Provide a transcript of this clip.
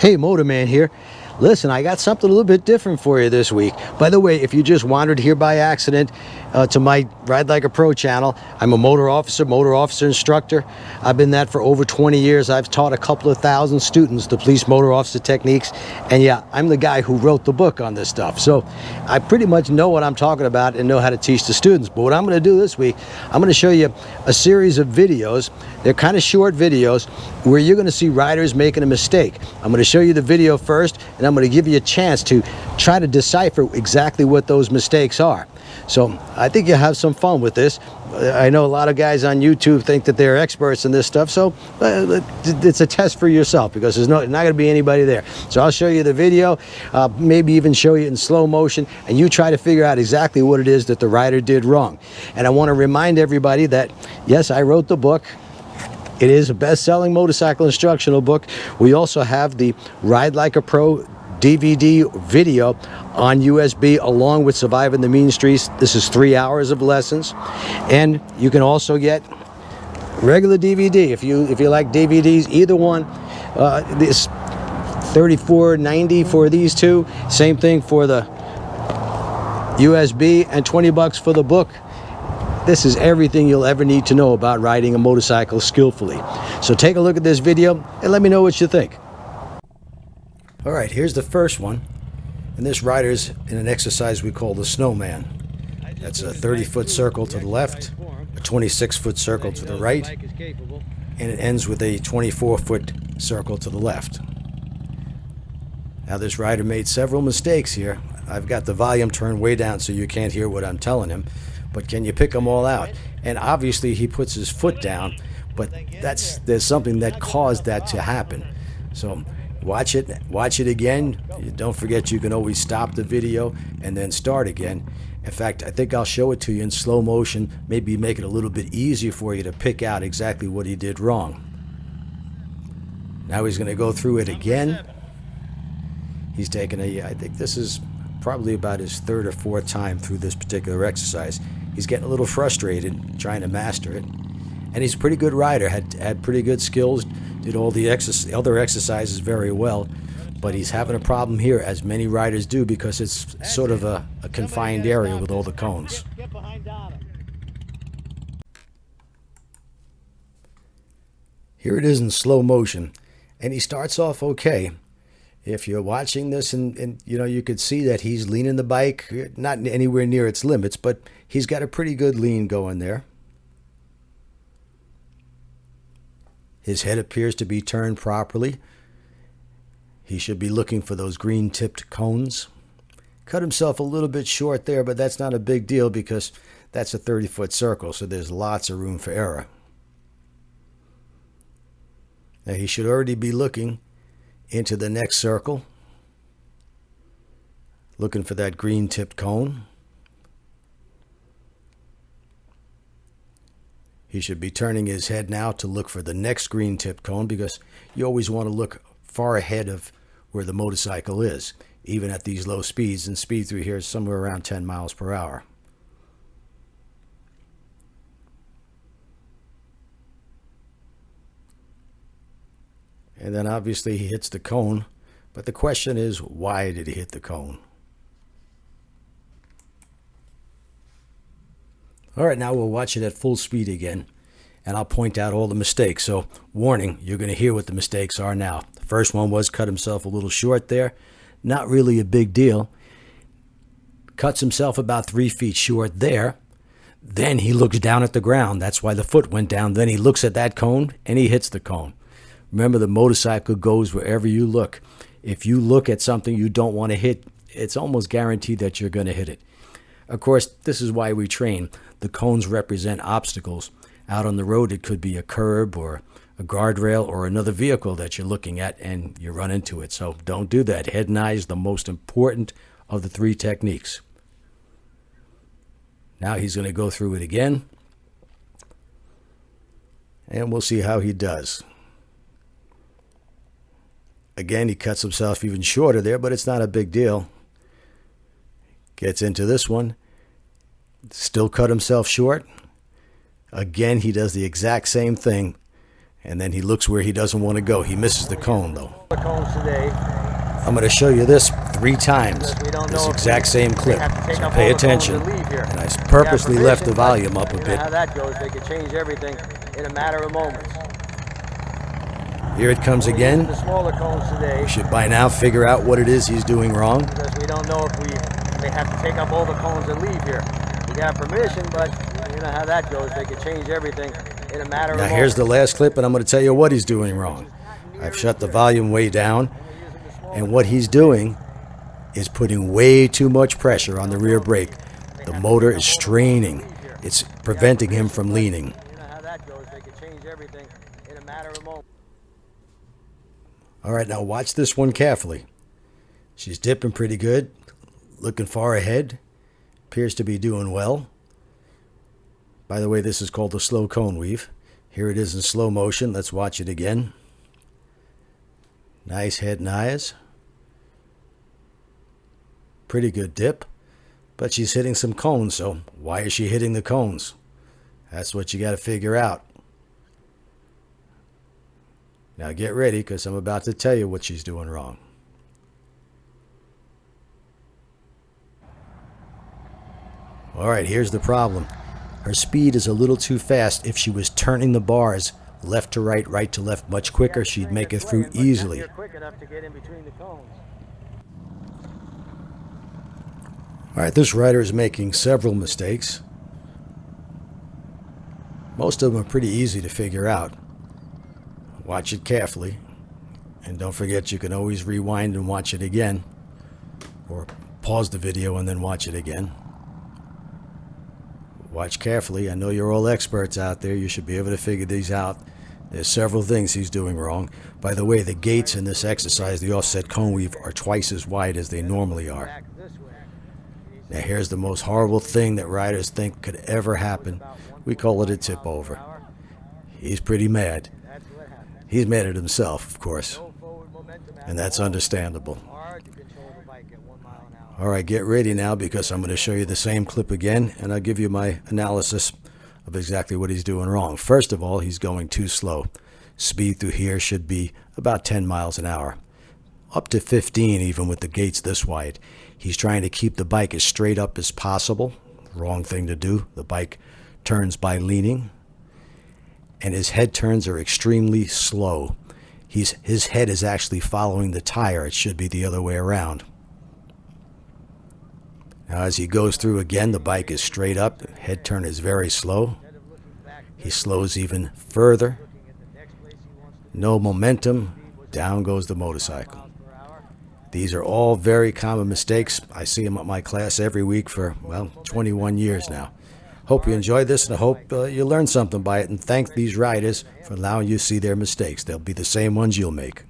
Hey, Motor Man here. Listen, I got something a little bit different for you this week. By the way, if you just wandered here by accident to my Ride Like a Pro channel, I'm a motor officer instructor. I've been that for over 20 years. I've taught a couple of thousand students the police motor officer techniques. And yeah, I'm the guy who wrote the book on this stuff. So I pretty much know what I'm talking about and know how to teach the students. But what I'm going to do this week, I'm going to show you a series of videos. They're kind of short videos where you're going to see riders making a mistake. I'm going to show you the video first, and I'm going to give you a chance to try to decipher exactly what those mistakes are. So I think you'll have some fun with this. I know a lot of guys on YouTube think that they're experts in this stuff, so it's a test for yourself because there's not going to be anybody there. So I'll show you the video, maybe even show you in slow motion, and you try to figure out exactly what it is that the rider did wrong. And I want to remind everybody that, yes, I wrote the book. It is a best-selling motorcycle instructional book. We also have the Ride Like a Pro DVD video on USB along with Surviving the Mean Streets. This is 3 hours of lessons. And you can also get regular DVD if you like DVDs, either one. This $34.90 for these two. Same thing for the USB, and $20 for the book. This is everything you'll ever need to know about riding a motorcycle skillfully. So take a look at this video and let me know what you think. All right, here's the first one. And this rider's in an exercise we call the snowman. That's a 30-foot circle to the left, a 26-foot circle to the right, and it ends with a 24-foot circle to the left. Now this rider made several mistakes here. I've got the volume turned way down so you can't hear what I'm telling him. But can you pick them all out? And obviously he puts his foot down, but there's something that caused that to happen. So watch it again. Don't forget you can always stop the video and then start again. In fact, I think I'll show it to you in slow motion, maybe make it a little bit easier for you to pick out exactly what he did wrong. Now he's going to go through it again. He's taken I think this is probably about his third or fourth time through this particular exercise. He's getting a little frustrated trying to master it. And he's a pretty good rider, had pretty good skills, did all the other exercises very well. But he's having a problem here, as many riders do, because it's sort of a confined area with all the cones. Here it is in slow motion. And he starts off okay. If you're watching this and you know, you could see that he's leaning the bike, not anywhere near its limits, but he's got a pretty good lean going there. His head appears to be turned properly. He should be looking for those green tipped cones. Cut himself a little bit short there, but that's not a big deal because that's a 30-foot circle, so there's lots of room for error. Now he should already be looking into the next circle, looking for that green tipped cone. He should be turning his head now to look for the next green tipped cone, because you always want to look far ahead of where the motorcycle is, even at these low speeds, and speed through here is somewhere around 10 miles per hour. And then obviously he hits the cone, but the question is, why did he hit the cone? All right, now we'll watch it at full speed again, and I'll point out all the mistakes. So, warning, you're going to hear what the mistakes are now. The first one was cut himself a little short there. Not really a big deal. Cuts himself about 3 feet short there. Then he looks down at the ground. That's why the foot went down. Then he looks at that cone, and he hits the cone. Remember, the motorcycle goes wherever you look. If you look at something you don't want to hit, it's almost guaranteed that you're going to hit it. Of course, this is why we train. The cones represent obstacles. Out on the road, it could be a curb or a guardrail or another vehicle that you're looking at, and you run into it. So don't do that. Head and eye is the most important of the 3 techniques. Now he's going to go through it again, and we'll see how he does. Again, he cuts himself even shorter there, but it's not a big deal. Gets into this one. Still cut himself short. Again, he does the exact same thing. and then he looks where he doesn't want to go. He misses the cone, though. The cones today. I'm going to show you this 3 times, this exact same clip, so pay attention. And I purposely left the volume up a bit. How that goes, they could change everything in a matter of moments. Here it comes again. The smaller cones today. You should by now figure out what it is he's doing wrong. Because we don't know if they have to take up all the cones and leave here. We got permission, but you know how that goes. They could change everything in a matter of moments. Now here's the last clip, and I'm going to tell you what he's doing wrong. I've shut the volume way down. And what he's doing is putting way too much pressure on the rear brake. The motor is straining. It's preventing him from leaning. You know how that goes. They could change everything in a matter of moments. All right, now watch this one carefully. She's dipping pretty good, looking far ahead. Appears to be doing well. By the way, this is called the slow cone weave. Here it is in slow motion. Let's watch it again. Nice head and eyes. Pretty good dip, but she's hitting some cones, so why is she hitting the cones? That's what you got to figure out. Now get ready, because I'm about to tell you what she's doing wrong. All right, here's the problem. Her speed is a little too fast. If she was turning the bars left to right, right to left much quicker, she'd make it through easily. All right, this rider is making several mistakes. Most of them are pretty easy to figure out. Watch it carefully. And don't forget, you can always rewind and watch it again. Or pause the video and then watch it again. Watch carefully. I know you're all experts out there. You should be able to figure these out. There's several things he's doing wrong. By the way, the gates in this exercise, the offset cone weave, are twice as wide as they normally are. Now here's the most horrible thing that riders think could ever happen. We call it a tip over. He's pretty mad. He's mad at himself, of course. And that's understandable. All right, get ready now, because I'm going to show you the same clip again, and I'll give you my analysis of exactly what he's doing wrong. First of all, he's going too slow. Speed through here should be about 10 miles an hour. Up to 15 even with the gates this wide. He's trying to keep the bike as straight up as possible. Wrong thing to do. The bike turns by leaning. And his head turns are extremely slow. His head is actually following the tire. It should be the other way around. Now as he goes through again, the bike is straight up. The head turn is very slow. He slows even further. No momentum. Down goes the motorcycle. These are all very common mistakes. I see them at my class every week for, well, 21 years now. Hope you enjoyed this, and I hope you learned something by it, and thank these riders for allowing you to see their mistakes. They'll be the same ones you'll make.